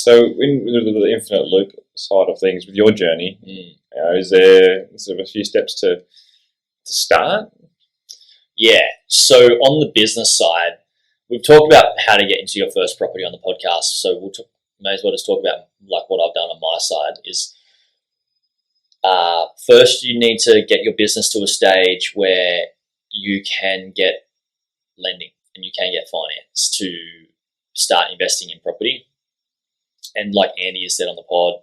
So, in the infinite loop side of things, with your journey, is there sort of a few steps to start? Yeah. So on the business side, we've talked about how to get into your first property on the podcast. So may as well just talk about like what I've done on my side is first you need to get your business to a stage where you can get lending and you can get finance to start investing in property. And like Andy has said on the pod,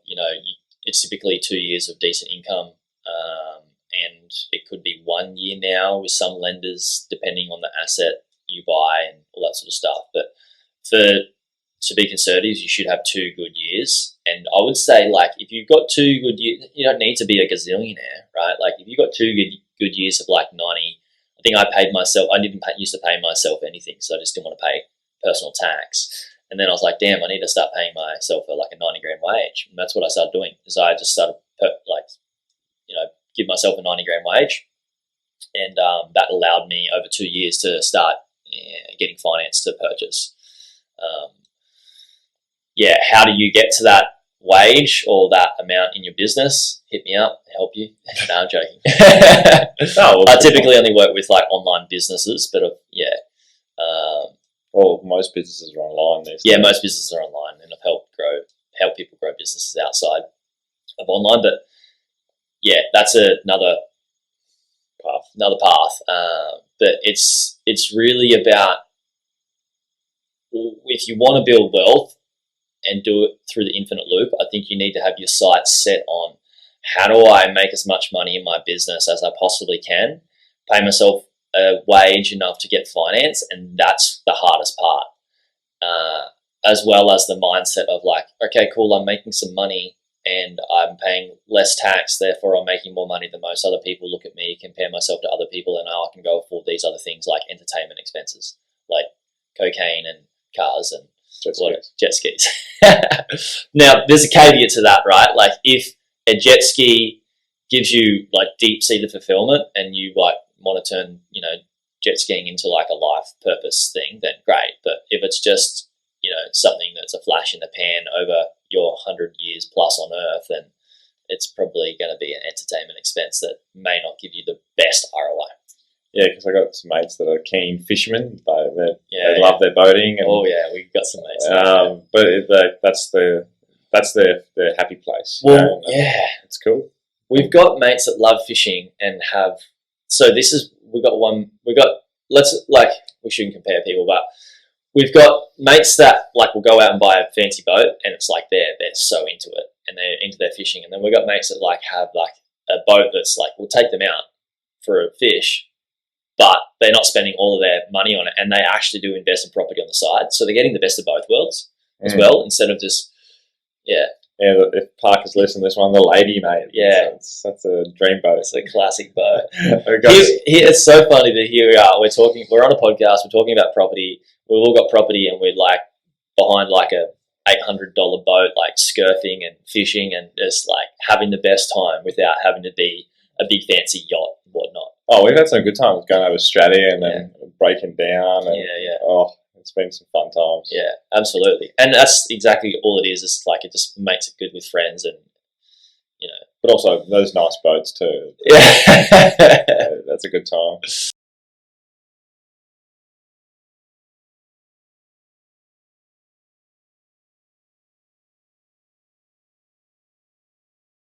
it's typically 2 years of decent income, and it could be 1 year now with some lenders, depending on the asset you buy and all that sort of stuff. But to be conservative, you should have 2 good years. And I would say, like, if you've got 2 good years, you don't need to be a gazillionaire, right? Like, if you've got 2 good years of like 90, I think I paid myself. I didn't used to pay myself anything, so I just didn't want to pay personal tax. And then I was like, damn, I need to start paying myself like a 90 grand wage. And that's what I started doing, is I just started give myself a 90 grand wage. And that allowed me over 2 years to start getting finance to purchase. How do you get to that wage or that amount in your business? Hit me up, help you. No, I'm joking. I typically only work with like online businesses, but Well, most businesses are online these days. Yeah, most businesses are online, and I've help people grow businesses outside of online. But yeah, that's another path. But it's really about, if you want to build wealth and do it through the infinite loop, I think you need to have your sights set on, how do I make as much money in my business as I possibly can, pay myself a wage enough to get finance, and that's the hardest part, as well as the mindset of like, okay, cool, I'm making some money and I'm paying less tax, therefore I'm making more money than most other people. Look at me, compare myself to other people, and now I can go afford these other things like entertainment expenses, like cocaine and cars and jet skis. Now, there's a caveat to that, right? Like, if a jet ski gives you like deep-seated fulfillment and you like want to turn, jet skiing into like a life purpose thing, then great. But if it's just, something that's a flash in the pan over your 100 years plus on Earth, then it's probably going to be an entertainment expense that may not give you the best ROI. Yeah, because I got some mates that are keen fishermen. They love their boating. And, we've got some mates. But that's their happy place. Well, it's cool. We've got mates that love fishing and have. So we shouldn't compare people, but we've got mates that like will go out and buy a fancy boat, and it's like they're so into it and they're into their fishing. And then we've got mates that like have like a boat that's like, we'll take them out for a fish, but they're not spending all of their money on it, and they actually do invest in property on the side. So they're getting the best of both worlds as well, instead of just, Yeah, if Parker's listening to this one, the lady, mate. Yeah. That's a dream boat. It's a classic boat. It's so funny that here we are, we're on a podcast, we're talking about property, we've all got property, and we're like behind like a $800 boat, like surfing and fishing and just like having the best time without having to be a big fancy yacht and whatnot. Oh, we've had some good times going over Australia and then breaking down. And, Oh, it's been some fun times. Yeah, absolutely. And that's exactly all it is. It's like, it just makes it good with friends and, But also those nice boats too. Yeah. That's a good time.